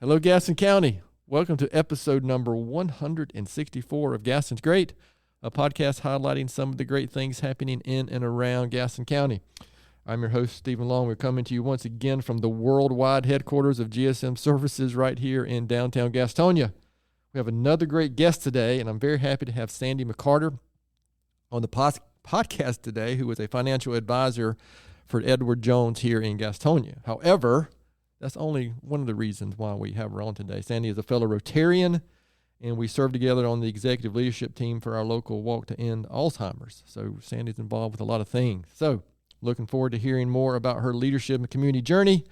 Hello, Gaston County. Welcome to episode number 164 of Gaston's Great, a podcast highlighting some of the great things happening in and around Gaston County. I'm your host, Stephen Long. We're coming to you once again from the worldwide headquarters of GSM Services right here in downtown Gastonia. We have another great guest today, and I'm very happy to have Sandi McCarter on the podcast today, who is a financial advisor for Edward Jones here in Gastonia. However, that's only one of the reasons why we have her on today. Sandi is a fellow Rotarian, and we serve together on the executive leadership team for our local Walk to End Alzheimer's. So Sandi's involved with a lot of things. So looking forward to hearing more about her leadership and community journey.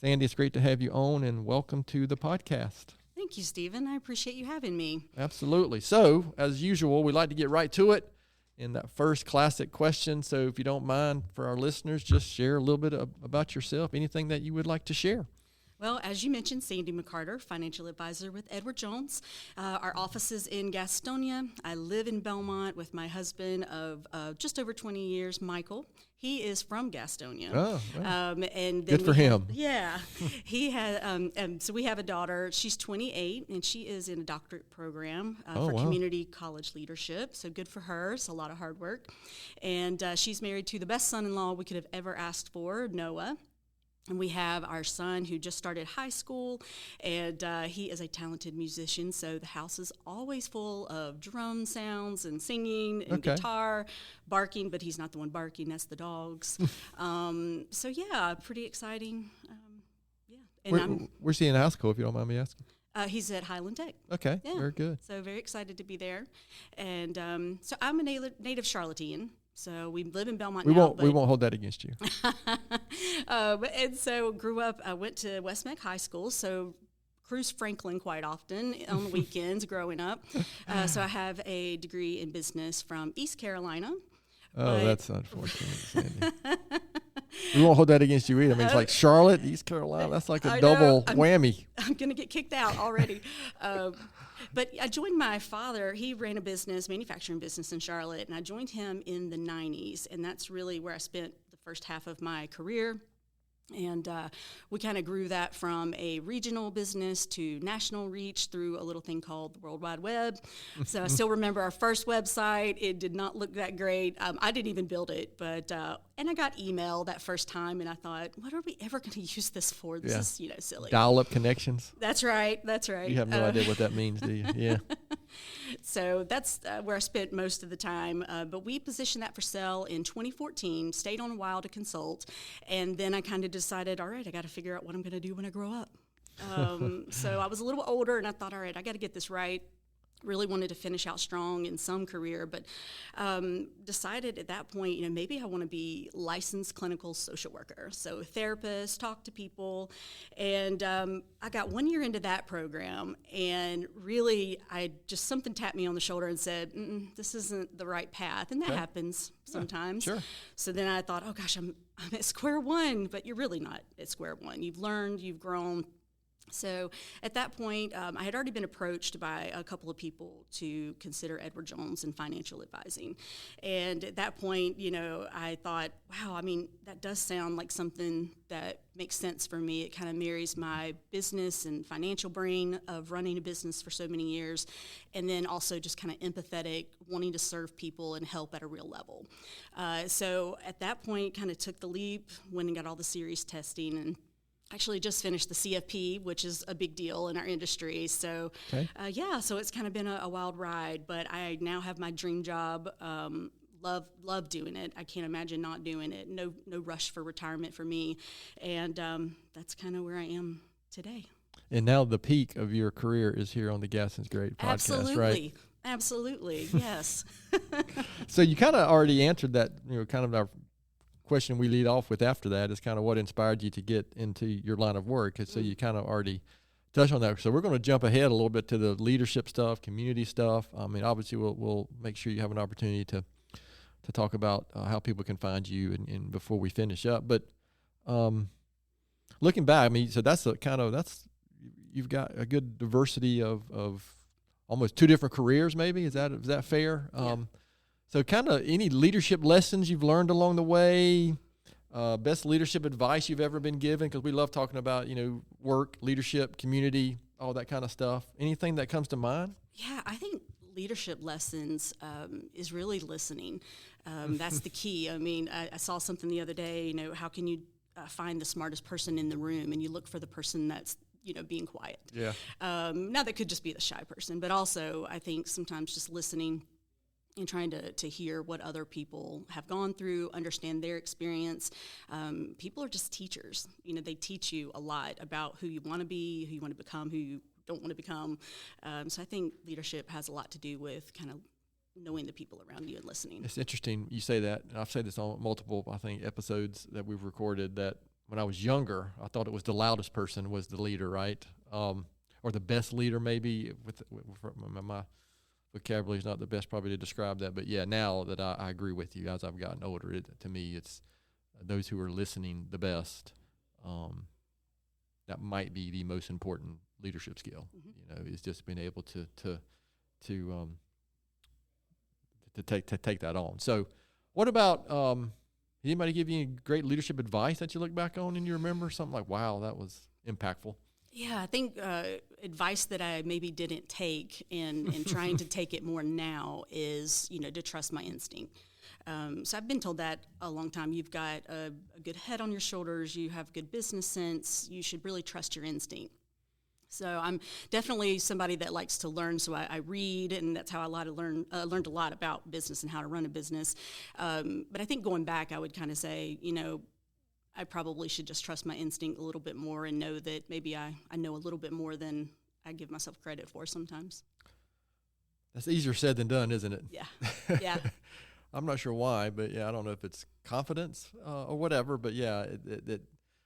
Sandi, it's great to have you on, and welcome to the podcast. Thank you, Stephen. I appreciate you having me. Absolutely. So, as usual, we like to get right to it in that first classic question. So if you don't mind, for our listeners, just share a little bit about yourself, anything that you would like to share. Well, as you mentioned, Sandi McCarter, financial advisor with Edward Jones. Our office is in Gastonia. I live in Belmont with my husband of just over 20 years, Michael. He is from Gastonia. Oh, well, and good for him. Yeah. He had, so we have a daughter. She's 28, and she is in a doctorate program for community college leadership. So good for her. It's a lot of hard work. And she's married to the best son-in-law we could have ever asked for, Noah. And we have our son who just started high school, and he is a talented musician, so the house is always full of drum sounds and singing and guitar, barking, but he's not the one barking, that's the dogs. So, yeah, pretty exciting. And where's he in high school, if you don't mind me asking? He's at Highland Tech. Okay, yeah. Very good. So very excited to be there. And so I'm a native Charlottean. So we live in Belmont now. We won't hold that against you. And so grew up, I went to West Meck High School, so cruised Franklin quite often on the weekends growing up. So I have a degree in business from East Carolina. Oh, that's unfortunate, Sandi. We won't hold that against you either. I mean, it's like Charlotte, East Carolina. That's like a double whammy. I'm going to get kicked out already. But I joined my father. He ran a manufacturing business in Charlotte, and I joined him in the 90s, and that's really where I spent the first half of my career. And we kind of grew that from a regional business to national reach through a little thing called the World Wide Web. So I still remember our first website. It did not look that great. I didn't even build it, but and I got email that first time, and I thought, what are we ever going to use this for? This is silly. Dial-up connections. That's right. You have no idea what that means, do you? Yeah. So that's where I spent most of the time. But we positioned that for sale in 2014, stayed on a while to consult, and then I kind of decided, all right, I got to figure out what I'm going to do when I grow up. So I was a little older, and I thought, all right, I got to get this right. Really wanted to finish out strong in some career, but decided at that point, maybe I want to be licensed clinical social worker. So a therapist, talk to people, and I got 1 year into that program, and really, something tapped me on the shoulder and said, this isn't the right path, and that happens sometimes. Sure. So then I thought, oh gosh, I'm at square one, but you're really not at square one. You've learned, you've grown. So at that point, I had already been approached by a couple of people to consider Edward Jones in financial advising. And at that point, I thought, wow, that does sound like something that makes sense for me. It kind of marries my business and financial brain of running a business for so many years, and then also just kind of empathetic, wanting to serve people and help at a real level. So at that point, kind of took the leap, went and got all the series testing, and actually just finished the CFP, which is a big deal in our industry. So, so it's kind of been a wild ride, but I now have my dream job. Love doing it. I can't imagine not doing it. No rush for retirement for me. And that's kind of where I am today. And now the peak of your career is here on the Gaston's Great podcast, right? Absolutely, yes. So you kind of already answered that, kind of our question we lead off with after that is kind of what inspired you to get into your line of work. So you kind of already touched on that. So we're going to jump ahead a little bit to the leadership stuff, community stuff. Obviously we'll make sure you have an opportunity to talk about how people can find you and before we finish up. But looking back, so that's you've got a good diversity of almost two different careers. Maybe is that fair? Yeah. So kind of any leadership lessons you've learned along the way, Best leadership advice you've ever been given? Because we love talking about, work, leadership, community, all that kind of stuff. Anything that comes to mind? Yeah, I think leadership lessons is really listening. That's the key. I mean, I saw something the other day, how can you find the smartest person in the room, and you look for the person that's, being quiet. Yeah. Now that could just be the shy person, but also I think sometimes just listening and trying to hear what other people have gone through, understand their experience. People are just teachers. They teach you a lot about who you want to be, who you want to become, who you don't want to become. So I think leadership has a lot to do with kind of knowing the people around you and listening. It's interesting you say that. And I've said this on multiple, I think, episodes that we've recorded, that when I was younger, I thought it was the loudest person was the leader, right? Or the best leader, maybe. With my vocabulary is not the best probably to describe that, but yeah, now that I agree with you, as I've gotten older, to me it's those who are listening the best. That might be the most important leadership skill. Is just being able to take that on. So, what about anybody give you any great leadership advice that you look back on and you remember something like, wow, that was impactful? Yeah, I think advice that I maybe didn't take and trying to take it more now is, to trust my instinct. So I've been told that a long time. You've got a good head on your shoulders. You have good business sense. You should really trust your instinct. So I'm definitely somebody that likes to learn. So I read, and that's how I learned a lot about business and how to run a business. But I think going back, I would kind of say, I probably should just trust my instinct a little bit more and know that maybe I know a little bit more than I give myself credit for sometimes. That's easier said than done, isn't it? Yeah. I'm not sure why, but yeah, I don't know if it's confidence or whatever, but yeah, it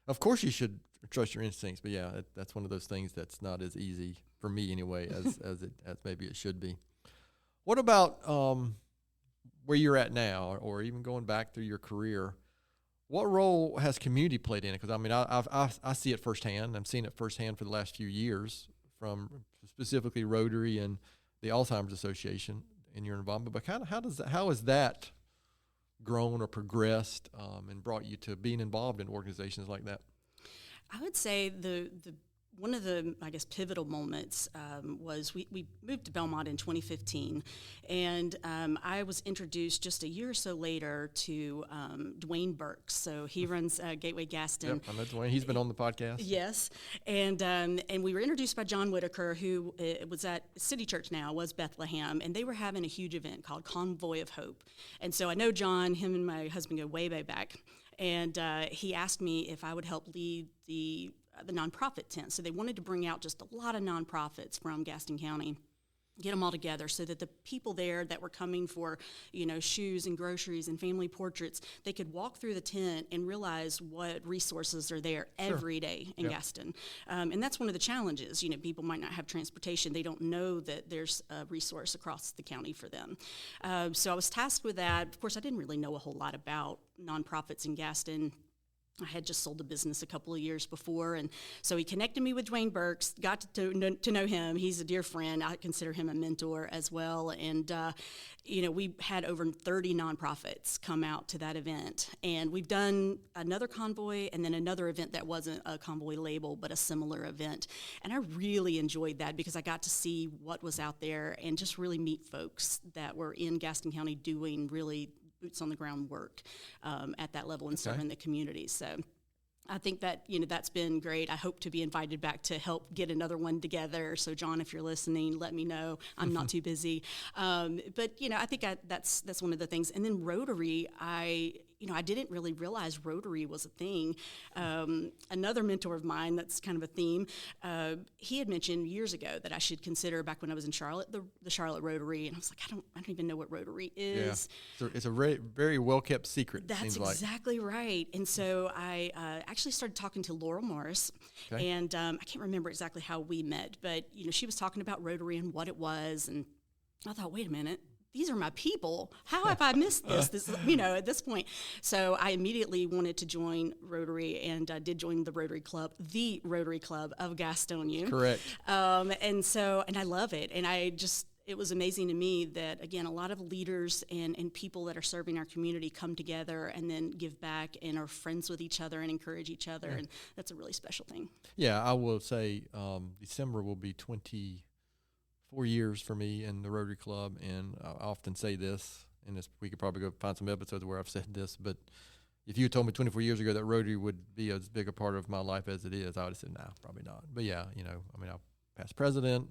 of course you should trust your instincts, but yeah, that's one of those things that's not as easy for me anyway as maybe it should be. What about where you're at now, or even going back through your career? What role has community played in it? Because I mean, I see it firsthand. I'm seeing it firsthand for the last few years, from specifically Rotary and the Alzheimer's Association in your involvement. But kind of how has that grown or progressed and brought you to being involved in organizations like that? I would say the one of the, I guess, pivotal moments was we moved to Belmont in 2015, and I was introduced just a year or so later to Dwayne Burks. So he runs Gateway Gaston. Yep, I know Dwayne. He's been on the podcast. Yes, and we were introduced by John Whitaker, who was at City Church now, was Bethlehem, and they were having a huge event called Convoy of Hope. And so I know John, him and my husband go way, way back, and he asked me if I would help lead the nonprofit tent. So they wanted to bring out just a lot of nonprofits from Gaston County, get them all together so that the people there that were coming for, shoes and groceries and family portraits, they could walk through the tent and realize what resources are there every day in Gaston. And that's one of the challenges. People might not have transportation. They don't know that there's a resource across the county for them. So I was tasked with that. Of course, I didn't really know a whole lot about nonprofits in Gaston. I had just sold a business a couple of years before, and so he connected me with Dwayne Burks, got to know him. He's a dear friend. I consider him a mentor as well, and we had over 30 nonprofits come out to that event, and we've done another convoy and then another event that wasn't a convoy label but a similar event, and I really enjoyed that because I got to see what was out there and just really meet folks that were in Gaston County doing really boots on the ground work at that level and serving the community. So I think that, that's been great. I hope to be invited back to help get another one together. So John, if you're listening, let me know. I'm not too busy. But I think that's one of the things. And then Rotary, I didn't really realize Rotary was a thing. Another mentor of mine, that's kind of a theme, he had mentioned years ago that I should consider, back when I was in Charlotte, the Charlotte Rotary, and I was like, I don't even know what Rotary is. Yeah. So it's a very, very well-kept secret, That's seems like. exactly right. And so I actually started talking to Laurel Morris, and I can't remember exactly how we met, but she was talking about Rotary and what it was, and I thought, wait a minute, these are my people. How have I missed this, at this point? So I immediately wanted to join Rotary, and did join the Rotary Club of Gastonia. Correct. And I love it. And I just, it was amazing to me that, again, a lot of leaders and people that are serving our community come together and then give back and are friends with each other and encourage each other, and that's a really special thing. Yeah, I will say December will be 24 years for me in the Rotary Club, and I often say this, and we could probably go find some episodes where I've said this, but if you had told me 24 years ago that Rotary would be as big a part of my life as it is, I would have said, no, probably not. But yeah, I'm past president,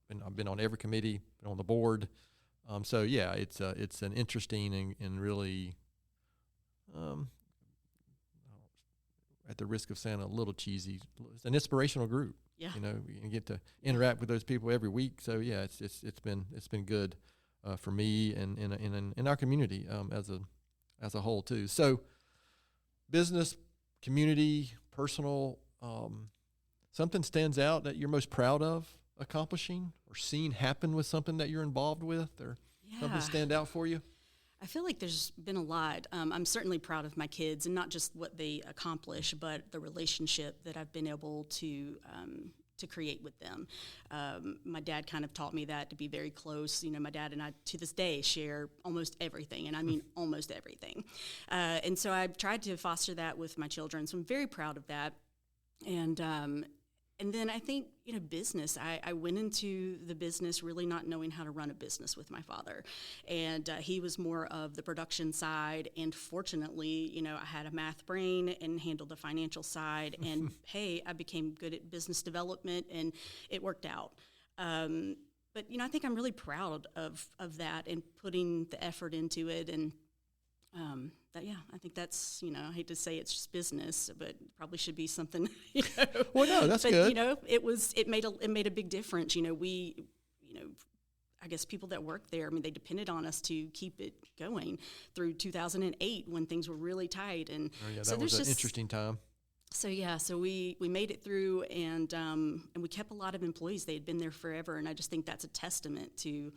and I've been on every committee, been on the board. So yeah, it's an interesting and really, at the risk of sounding a little cheesy, it's an inspirational group. Yeah. You get to interact with those people every week. So yeah, it's been good for me and in our community as a whole too. So business, community, personal, something stands out that you're most proud of accomplishing or seeing happen with something that you're involved with, or something stand out for you? I feel like there's been a lot. I'm certainly proud of my kids, and not just what they accomplish, but the relationship that I've been able to create with them. My dad kind of taught me that, to be very close. My dad and I, to this day, share almost everything, and I mean almost everything. And so I've tried to foster that with my children, so I'm very proud of that. And then I think, business, I went into the business really not knowing how to run a business with my father. And he was more of the production side. And fortunately, I had a math brain and handled the financial side. And hey, I became good at business development, and it worked out. But, I think I'm really proud of that and putting the effort into it. And I think that's, I hate to say it's just business, but probably should be something, Well, no, that's good. It made a big difference. I guess people that work there, they depended on us to keep it going through 2008 when things were really tight. And that was an interesting time. So we made it through, and we kept a lot of employees. They had been there forever, and I just think that's a testament to,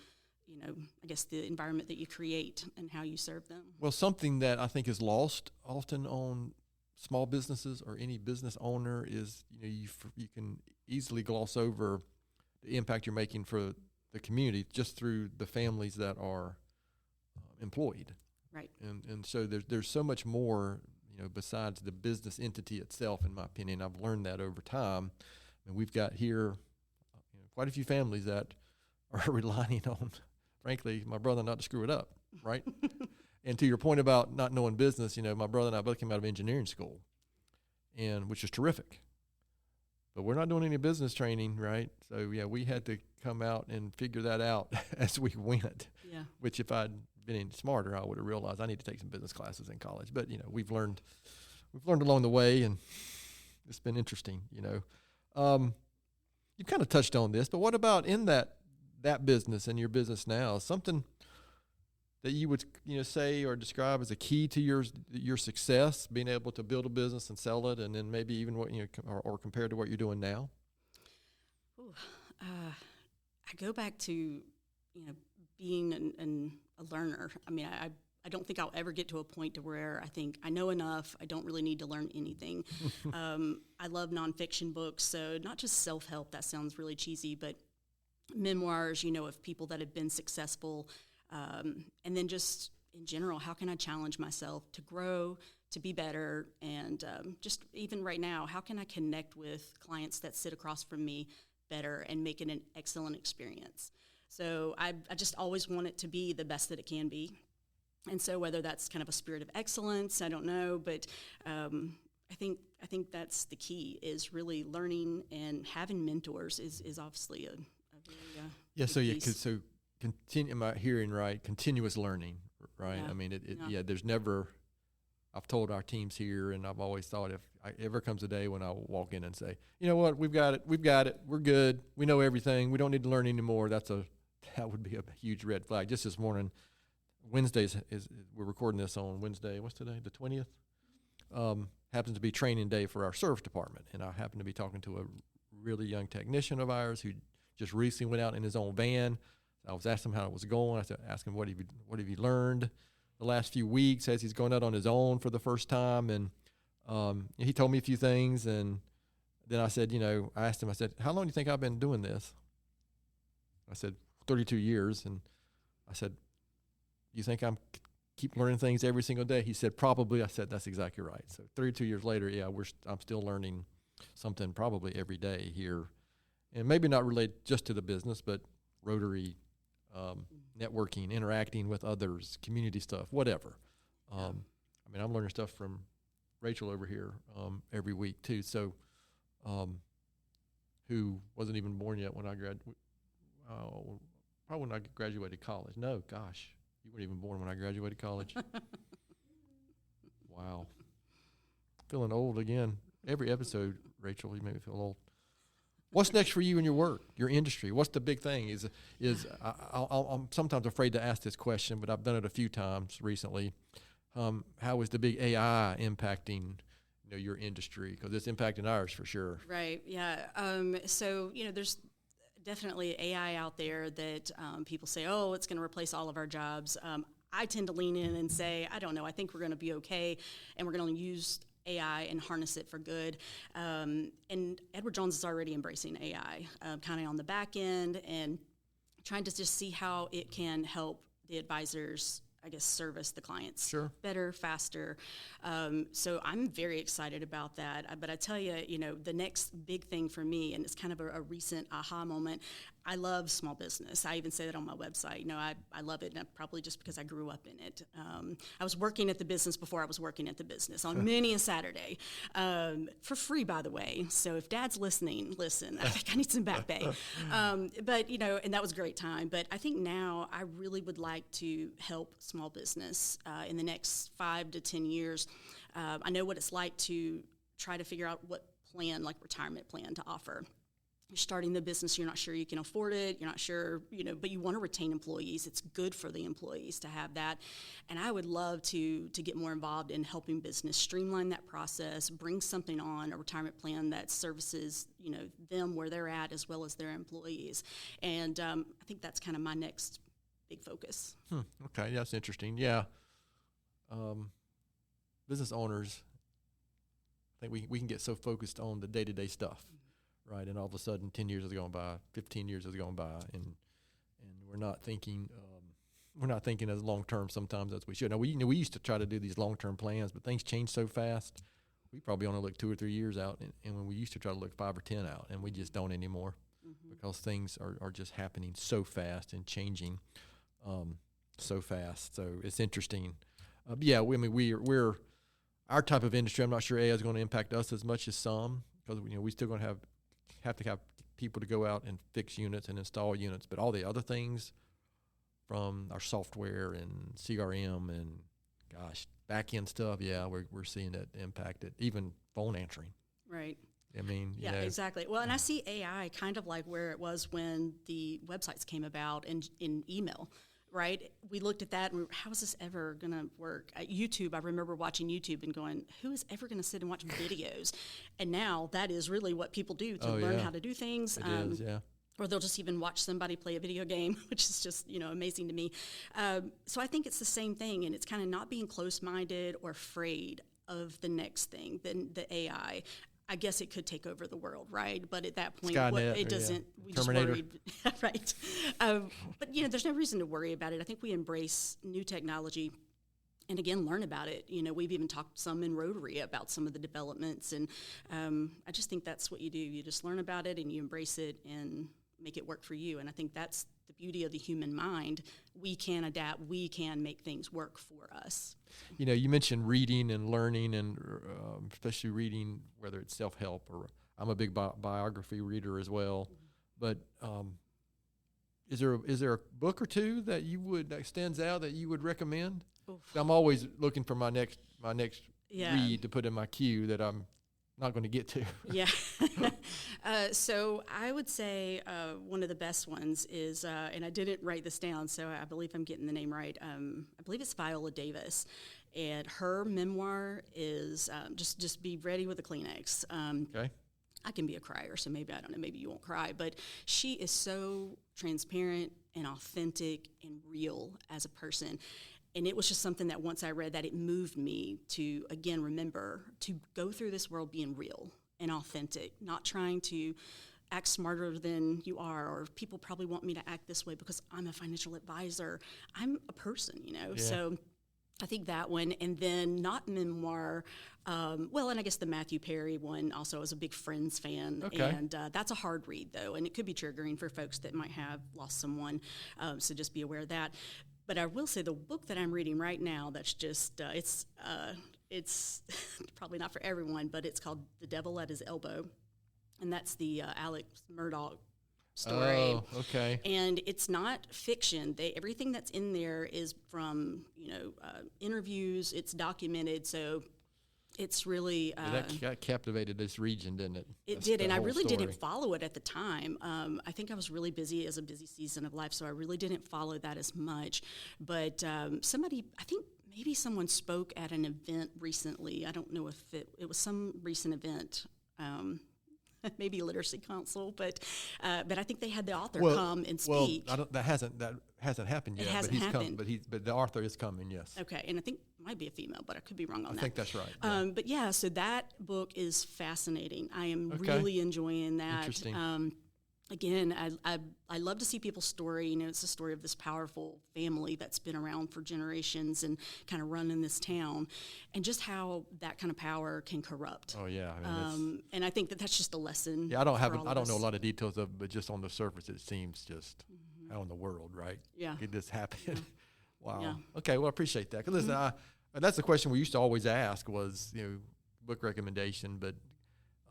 I guess the environment that you create and how you serve them. Well, something that I think is lost often on small businesses or any business owner is, you can easily gloss over the impact you're making for the community just through the families that are employed. Right. And so there's so much more, besides the business entity itself, in my opinion. I've learned that over time. And we've got here quite a few families that are relying on, frankly, my brother not to screw it up, right? And to your point about not knowing business, my brother and I both came out of engineering school, which is terrific. But we're not doing any business training, right? So, yeah, we had to come out and figure that out as we went, which if I'd been any smarter, I would have realized I need to take some business classes in college. But, we've learned along the way, and it's been interesting, You kind of touched on this, but what about in that business and your business now, something that you would say or describe as a key to your success, being able to build a business and sell it, and then maybe even what or compared to what you're doing now? I go back to being a learner. I don't think I'll ever get to a point to where I think I know enough. I don't really need to learn anything. I love nonfiction books, so not just self-help. That sounds really cheesy, but memoirs, of people that have been successful. And then just in general, how can I challenge myself to grow, to be better? And just even right now, how can I connect with clients that sit across from me better and make it an excellent experience? So I just always want it to be the best that it can be. And so whether that's kind of a spirit of excellence, I don't know, but I think that's the key, is really learning, and having mentors is obviously a very so continue. Am I hearing right? Continuous learning, right? Yeah. There's never. I've told our teams here, and I've always thought if ever comes a day when I walk in and say, you know what, we've got it, we're good, we know everything, we don't need to learn anymore. That would be a huge red flag. Just this morning, Wednesdays we're recording this on Wednesday. What's today? The 20th. Happens to be training day for our service department, and I happen to be talking to a really young technician of ours who just recently went out in his own van. I was asking him how it was going. I asked him what have you learned the last few weeks as he's going out on his own for the first time, and he told me a few things, and then I said, I asked him, I said, how long do you think I've been doing this? I said, 32 years. And I said, you think I'm keep learning things every single day? He said, probably. I said, that's exactly right. So 32 years later, yeah, I'm still learning something probably every day here. And maybe not related just to the business, but Rotary, networking, interacting with others, community stuff, whatever. I mean, I'm learning stuff from Rachel over here every week too. So, who wasn't even born yet when I probably when I graduated college. No, gosh, you weren't even born when I graduated college. Wow, feeling old again. Every episode, Rachel, you make me feel old. What's next for you in your work, your industry? What's the big thing? I'm sometimes afraid to ask this question, but I've done it a few times recently. How is the big AI impacting, your industry? Because it's impacting ours for sure. Right. Yeah. So there's definitely AI out there that people say, oh, it's going to replace all of our jobs. I tend to lean in and say, I don't know. I think we're going to be okay, and we're going to use AI and harness it for good. And Edward Jones is already embracing AI, kind of on the back end and trying to just see how it can help the advisors, I guess, service the clients better, faster. So I'm very excited about that. But I tell you, the next big thing for me, and it's kind of a recent aha moment, I love small business. I even say that on my website. I love it, and probably just because I grew up in it. I was working at the business before I was working at the business on many a Saturday, for free, by the way. So if Dad's listening, listen. I think I need some back pay. But and that was a great time. But I think now I really would like to help small business in the next 5 to 10 years. I know what it's like to try to figure out what plan, like retirement plan, to offer. You're starting the business, you're not sure you can afford it, you're not sure, but you want to retain employees. It's good for the employees to have that. And I would love to get more involved in helping business streamline that process, bring something on, a retirement plan that services, them where they're at as well as their employees. And I think that's kind of my next big focus. Okay, that's interesting. Yeah. Business owners, I think we can get so focused on the day-to-day stuff. Right, and all of a sudden, 10 years has gone by, 15 years has gone by, and we're not thinking as long term sometimes as we should. Now, we used to try to do these long term plans, but things change so fast. We probably only look 2 or 3 years out, and when we used to try to look 5 or 10 out, and we just don't anymore because things are just happening so fast and changing so fast. So it's interesting. We're our type of industry. I'm not sure AI is going to impact us as much as some, because we still going to have to have people to go out and fix units and install units, but all the other things from our software and CRM and back end stuff, we're seeing it impact it, even phone answering. Right. I mean, exactly. Well, and I see AI kind of like where it was when the websites came about and in email. Right? We looked at that and how is this ever going to work? At YouTube, I remember watching YouTube and going, who is ever going to sit and watch videos? And now that is really what people do to learn how to do things. It is, yeah. Or they'll just even watch somebody play a video game, which is just, amazing to me. So I think it's the same thing, and it's kind of not being close-minded or afraid of the next thing, the AI. I guess it could take over the world, right? But at that point, it doesn't. We Terminator. just worried, right? But there's no reason to worry about it. I think we embrace new technology, and again, learn about it. We've even talked some in Rotary about some of the developments, and I just think that's what you do. You just learn about it and you embrace it and make it work for you. And I think that's the beauty of the human mind. We can adapt. We can make things work for us. You mentioned reading and learning, and especially reading, whether it's self-help or I'm a big biography reader as well. But is there a book or two that stands out that you would recommend? Oof. I'm always looking for my next read to put in my queue that I'm not going to get to. Yeah. So I would say one of the best ones is, and I didn't write this down, so I believe I'm getting the name right. I believe it's Viola Davis, and her memoir is just be ready with a Kleenex. Okay. I can be a crier, so maybe you won't cry, but she is so transparent and authentic and real as a person. And it was just something that once I read that, it moved me to, again, remember to go through this world being real and authentic, not trying to act smarter than you are, or people probably want me to act this way because I'm a financial advisor. I'm a person, So I think that one, and then not memoir. And I guess the Matthew Perry one also. I was a big Friends fan, and that's a hard read though, and it could be triggering for folks that might have lost someone. So just be aware of that. But I will say the book that I'm reading right now, that's just it's probably not for everyone, but it's called The Devil at His Elbow, and that's the Alex Murdaugh story. Oh, okay. And it's not fiction. Everything that's in there is from interviews. It's documented, so it's really that captivated this region, didn't it? It did, and I really didn't follow it at the time. I think I was really busy. It was a busy season of life, so I really didn't follow that as much. But maybe someone spoke at an event recently. I don't know if it was some recent event. Maybe Literacy Council, but I think they had the author come and speak. Well, that hasn't happened yet. It hasn't happened. But the author is coming. Yes. Okay, and I think it might be a female, but I could be wrong on that. I think that's right. But yeah, so that book is fascinating. I am really enjoying that. Interesting. Again, I love to see people's story. It's a story of this powerful family that's been around for generations and kind of running this town, and just how that kind of power can corrupt. Oh yeah, and I think that's just a lesson. Yeah, I don't know a lot of details of it, but just on the surface, it seems just how in the world, right? Yeah, did this happen? Yeah. Wow. Yeah. Okay, well, I appreciate that. 'Cause listen, that's the question we used to always ask was book recommendation, but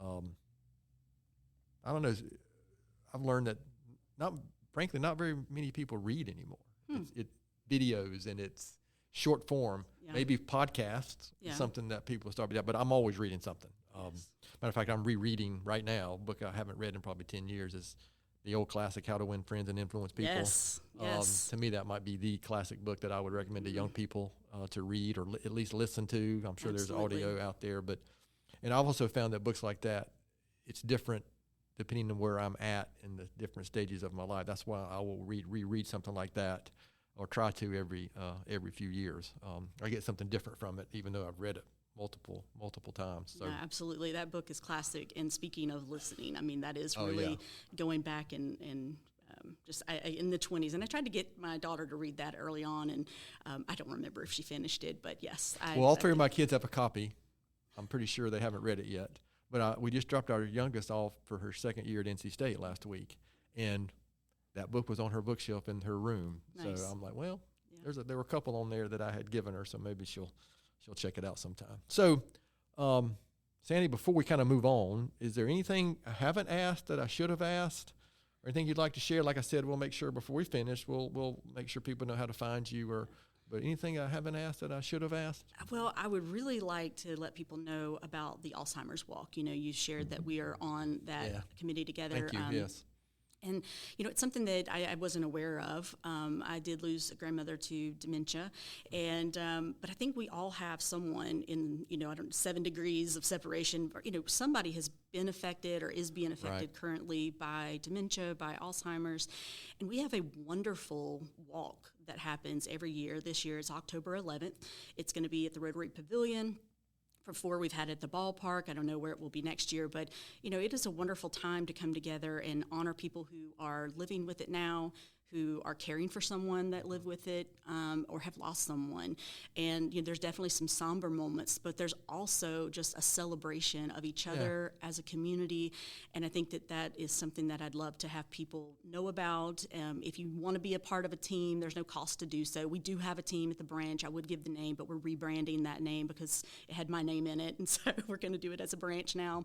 I don't know. I've learned that not very many people read anymore. It's videos and it's short form. Yeah. Maybe podcasts is something that people start with, but I'm always reading something. Matter of fact, I'm rereading right now a book I haven't read in probably 10 years. Is the old classic, How to Win Friends and Influence People. Yes. To me, that might be the classic book that I would recommend to young people to read or at least listen to. I'm sure there's audio out there, and I've also found that books like that, it's different depending on where I'm at in the different stages of my life. That's why I will reread something like that, or try to every few years. I get something different from it, even though I've read it multiple times. So. Yeah, absolutely. That book is classic. And speaking of listening, I mean, that is really going back and just in the 20s. And I tried to get my daughter to read that early on, and I don't remember if she finished it, but yes. All three of my kids have a copy. I'm pretty sure they haven't read it yet. But we just dropped our youngest off for her second year at NC State last week, and that book was on her bookshelf in her room. Nice. So I'm like, well, there were a couple on there that I had given her, so maybe she'll check it out sometime. So, Sandy, before we kind of move on, is there anything I haven't asked that I should have asked, or anything you'd like to share? Like I said, we'll make sure before we finish, we'll make sure people know how to find you, but anything I haven't asked that I should have asked? Well, I would really like to let people know about the Alzheimer's Walk. You shared that we are on that committee together. Thank you, yes. And, it's something that I wasn't aware of. I did lose a grandmother to dementia. And but I think we all have someone in, 7 degrees of separation. Or, somebody has been affected or is being affected currently by dementia, by Alzheimer's. And we have a wonderful walk that happens every year. This year it's October 11th. It's going to be at the Rotary Pavilion. Before, we've had it at the ballpark. I don't know where it will be next year, but it is a wonderful time to come together and honor people who are living with it now, who are caring for someone that live with it, or have lost someone. And there's definitely some somber moments, but there's also just a celebration of each other as a community. And I think that is something that I'd love to have people know about. If you want to be a part of a team, there's no cost to do so. We do have a team at the branch. I would give the name, but we're rebranding that name because it had my name in it, and so we're going to do it as a branch now.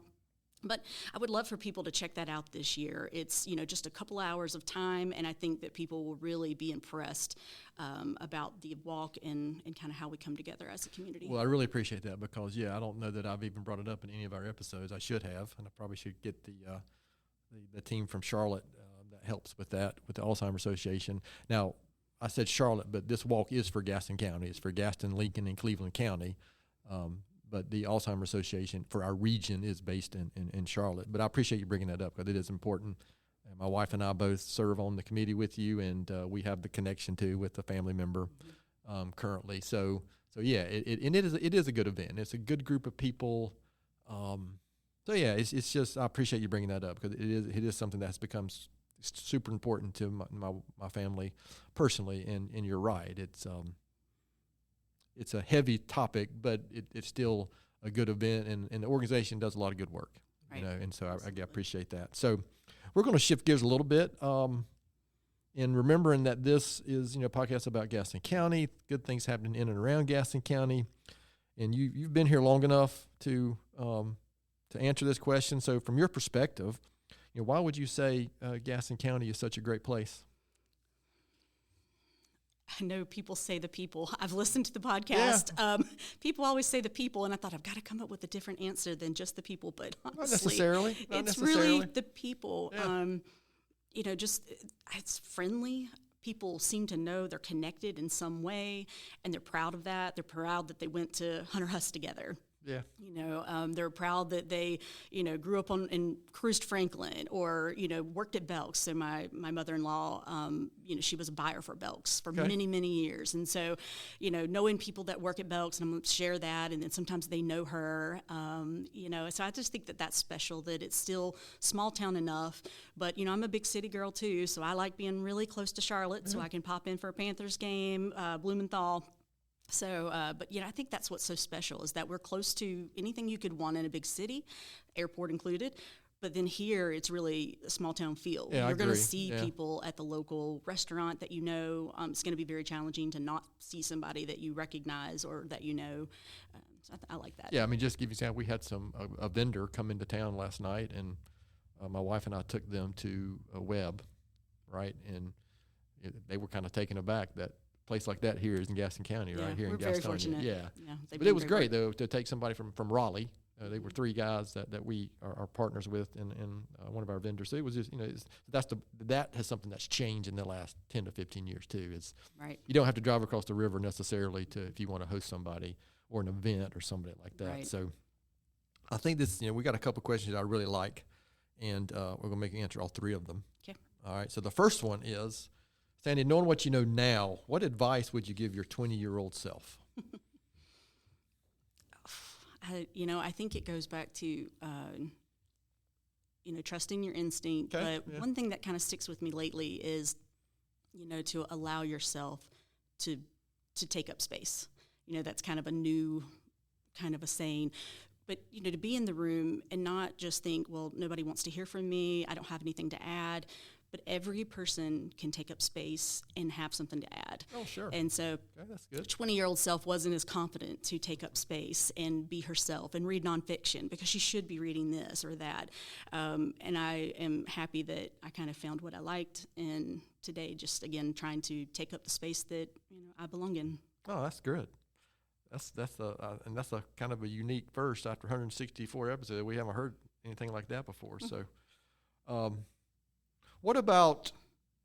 But I would love for people to check that out this year. It's, just a couple hours of time, and I think that people will really be impressed about the walk and kind of how we come together as a community. Well, I really appreciate that because, I don't know that I've even brought it up in any of our episodes. I should have, and I probably should get the team from Charlotte that helps with that, with the Alzheimer's Association. Now, I said Charlotte, but this walk is for Gaston County. It's for Gaston, Lincoln, and Cleveland County. But the Alzheimer's Association for our region is based in Charlotte. But I appreciate you bringing that up because it is important. And my wife and I both serve on the committee with you, and we have the connection too with a family member currently. So yeah, it is a good event. It's a good group of people. So yeah, it's just I appreciate you bringing that up because it is something that's become super important to my family personally, and you're right. It's a heavy topic, but it's still a good event, and the organization does a lot of good work. Right. You know, and so I appreciate that. So we're going to shift gears a little bit, and remembering that this is a podcast about Gaston County, good things happening in and around Gaston County, and you've been here long enough to answer this question. So from your perspective, why would you say Gaston County is such a great place? I know people say the people. I've listened to the podcast. Yeah. People always say the people, and I thought I've got to come up with a different answer than just the people. But honestly, Not it's necessarily. really the people. Yeah. It's friendly. People seem to know they're connected in some way, and they're proud of that. They're proud that they went to Hunter Huss together. Yeah. They're proud that they, grew up and cruised Franklin or, worked at Belk's. So my mother-in-law, she was a buyer for Belk's for many, many years. And so, knowing people that work at Belk's, and I'm going to share that, and then sometimes they know her, so I just think that that's special, that it's still small town enough. But, I'm a big city girl too, so I like being really close to Charlotte so I can pop in for a Panthers game, Blumenthal. So, I think that's what's so special is that we're close to anything you could want in a big city, airport included. But then here, it's really a small town feel. Yeah, You're going to see people at the local restaurant that it's going to be very challenging to not see somebody that you recognize or that you know. So I like that. Yeah, just to give you an example, we had a vendor come into town last night, and my wife and I took them to a Webb, right? And they were kind of taken aback that place like that here is in Gaston County, right here in Gaston. We're very fortunate. Yeah. But it was great though to take somebody from Raleigh. They were three guys that we are partners with, and one of our vendors. So it was just that has something that's changed in the last 10 to 15 years too. Is right. You don't have to drive across the river necessarily if you want to host somebody or an event or somebody like that. Right. So I think this we got a couple questions that I really like, and we're gonna make you answer all three of them. Okay. All right. So the first one is, Sandi, knowing what you know now, what advice would you give your 20-year-old self? I think it goes back to, trusting your instinct. Okay, But one thing that kind of sticks with me lately is, to allow yourself to take up space. That's kind of a new kind of a saying. But, to be in the room and not just think, well, nobody wants to hear from me, I don't have anything to add. But every person can take up space and have something to add. Oh, sure. And so that's good. 20-year-old self wasn't as confident to take up space and be herself and read nonfiction because she should be reading this or that. And I am happy that I kind of found what I liked. And today, just, again, trying to take up the space that I belong in. Oh, that's good. That's a kind of a unique first after 164 episodes. We haven't heard anything like that before. So, what about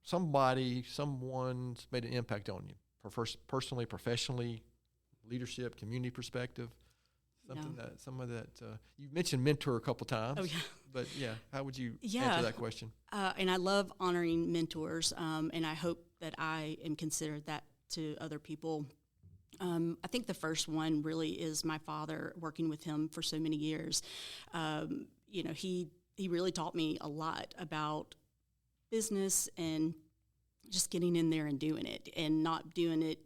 someone's made an impact on you, personally, professionally, leadership, community perspective? Someone that you mentioned mentor a couple times. Oh yeah. But how would you answer that question? And I love honoring mentors, and I hope that I am considered that to other people. I think the first one really is my father, working with him for so many years. He really taught me a lot about business and just getting in there and doing it and not doing it,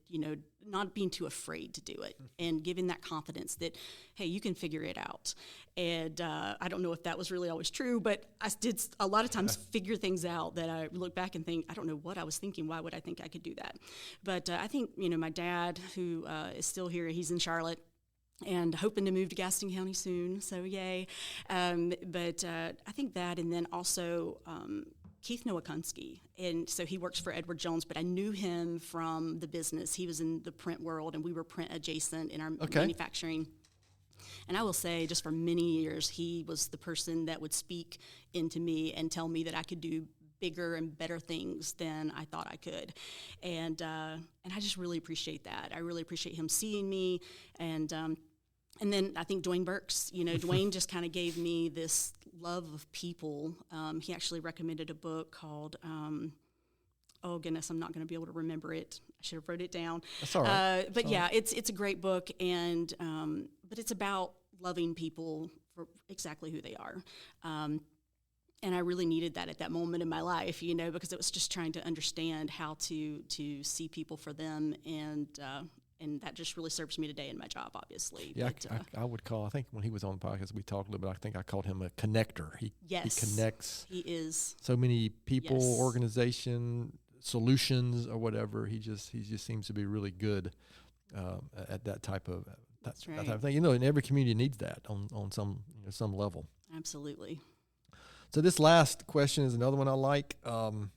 not being too afraid to do it and giving that confidence that, hey, you can figure it out. And I don't know if that was really always true, but I did a lot of times figure things out that I look back and think, I don't know what I was thinking. Why would I think I could do that? But I think, my dad, who is still here, he's in Charlotte, and hoping to move to Gaston County soon, so yay. But I think that, and then also Keith Nowakunski, and so he works for Edward Jones, but I knew him from the business. He was in the print world, and we were print adjacent in our manufacturing. And I will say, just for many years, he was the person that would speak into me and tell me that I could do bigger and better things than I thought I could. And I just really appreciate that. I really appreciate him seeing me. And then I think Dwayne Burks, Dwayne just kind of gave me this love of people. He actually recommended a book called, oh goodness, I'm not going to be able to remember it. I should have wrote it down. That's all right. But it's a great book, and but it's about loving people for exactly who they are. And I really needed that at that moment in my life, because it was just trying to understand how to see people for them, and that just really serves me today in my job, obviously. Yeah, but, I would call. I think when he was on the podcast, we talked a little bit. I think I called him a connector. He connects. He is so many people, organization, solutions, or whatever. He just seems to be really good at that type of that type of thing. And every community needs that on some level. Absolutely. So this last question is another one I like. So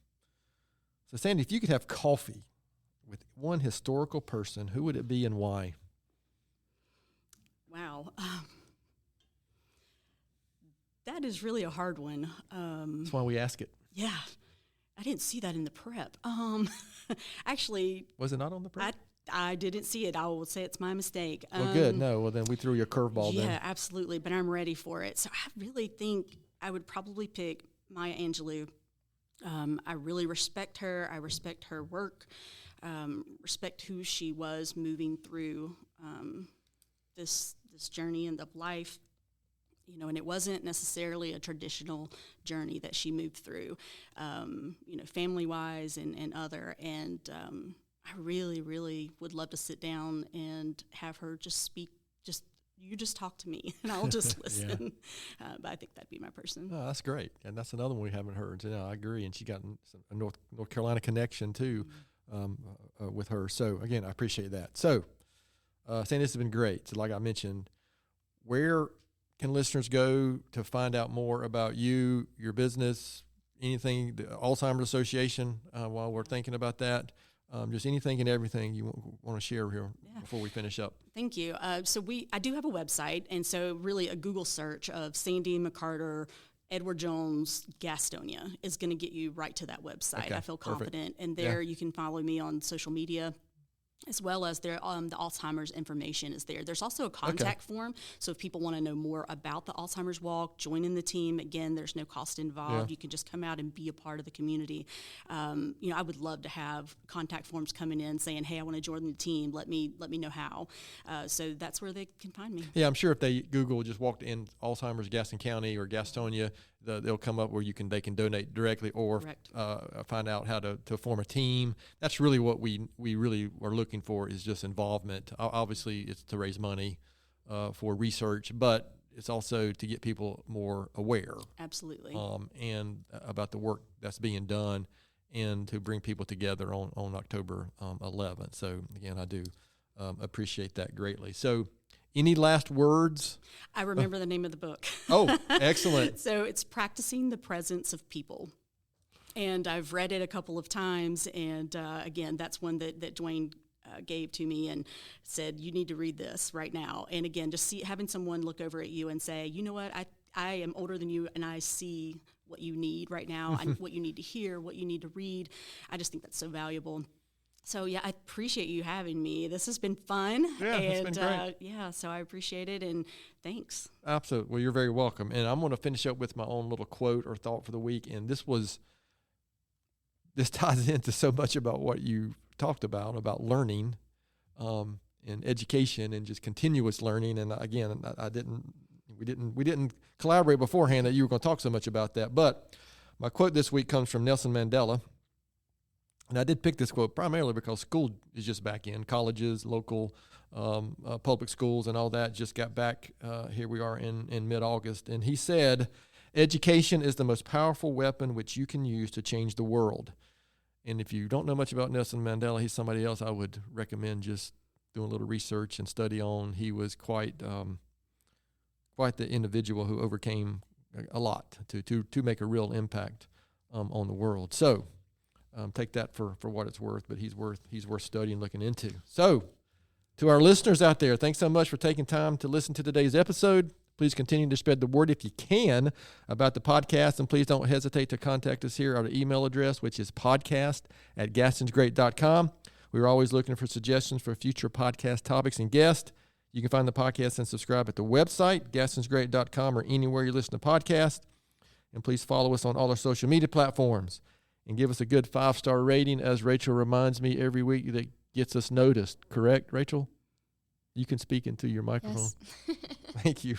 Sandi, if you could have coffee with one historical person, who would it be and why? Wow. That is really a hard one. That's why we ask it. Yeah. I didn't see that in the prep. Actually. Was it not on the prep? I didn't see it. I will say it's my mistake. Well, good. No, well, then we threw you a curveball then. Yeah, absolutely. But I'm ready for it. So I really think I would probably pick Maya Angelou. I really respect her. I respect her work. Respect who she was moving through this journey of life, and it wasn't necessarily a traditional journey that she moved through, family-wise and other. And I really, really would love to sit down and have her just speak. You just talk to me, and I'll just listen. But I think that'd be my person. Oh, that's great, and that's another one we haven't heard. So, I agree, and she got a North Carolina connection too. With her. So again, I appreciate that. So Sandi, this has been great. So like I mentioned, where can listeners go to find out more about you, your business, anything, the Alzheimer's Association, while we're thinking about that, just anything and everything you want to share here before we finish up? Thank you. So I do have a website, and so really a Google search of Sandi McCarter, Edward Jones, Gastonia is going to get you right to that website. Okay, I feel confident. And there you can follow me on social media, as well as the Alzheimer's information is there. There's also a contact form, so if people want to know more about the Alzheimer's Walk, join in the team. Again, there's no cost involved. You can just come out and be a part of the community. I would love to have contact forms coming in saying, hey, I want to join the team. Let me know how. So that's where they can find me. Yeah, I'm sure if they Google, just walked in Alzheimer's Gaston County or Gastonia, they'll come up where they can donate directly or find out how to form a team. That's really what we really are looking for, is just involvement. Obviously, it's to raise money for research, but it's also to get people more aware. Absolutely. And about the work that's being done, and to bring people together on October 11th. So again, I do appreciate that greatly. So any last words? I remember the name of the book. Oh, excellent. So it's Practicing the Presence of People. And I've read it a couple of times. And again, that's one that Dwayne gave to me and said, you need to read this right now. And again, just having someone look over at you and say, you know what, I am older than you, and I see what you need right now, and what you need to hear, what you need to read. I just think that's so valuable. So, I appreciate you having me. This has been fun. Yeah, it's been great. So I appreciate it, and thanks. Absolutely. Well, you're very welcome. And I'm going to finish up with my own little quote or thought for the week. And this ties into so much about what you talked about learning and education and just continuous learning. And again, we didn't collaborate beforehand that you were going to talk so much about that. But my quote this week comes from Nelson Mandela. And I did pick this quote primarily because school is just back in. Colleges, local public schools and all that just got back. Here we are in mid-August. And he said, education is the most powerful weapon which you can use to change the world. And if you don't know much about Nelson Mandela, he's somebody else I would recommend just doing a little research and study on. He was quite the individual who overcame a lot to make a real impact on the world. So take that for what it's worth, but he's worth studying, looking into. So to our listeners out there, thanks so much for taking time to listen to today's episode. Please continue to spread the word if you can about the podcast, and please don't hesitate to contact us here at our email address, which is podcast@gastonsgreat.com. We're always looking for suggestions for future podcast topics and guests. You can find the podcast and subscribe at the website, gastonsgreat.com, or anywhere you listen to podcasts. And please follow us on all our social media platforms and give us a good 5-star rating, as Rachel reminds me every week, that gets us noticed. Correct, Rachel? You can speak into your microphone. Yes. Thank you.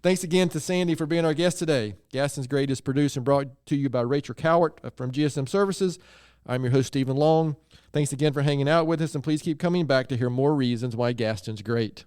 Thanks again to Sandi for being our guest today. Gaston's Great is produced and brought to you by Rachel Cowart from GSM Services. I'm your host, Stephen Long. Thanks again for hanging out with us, and please keep coming back to hear more reasons why Gaston's great.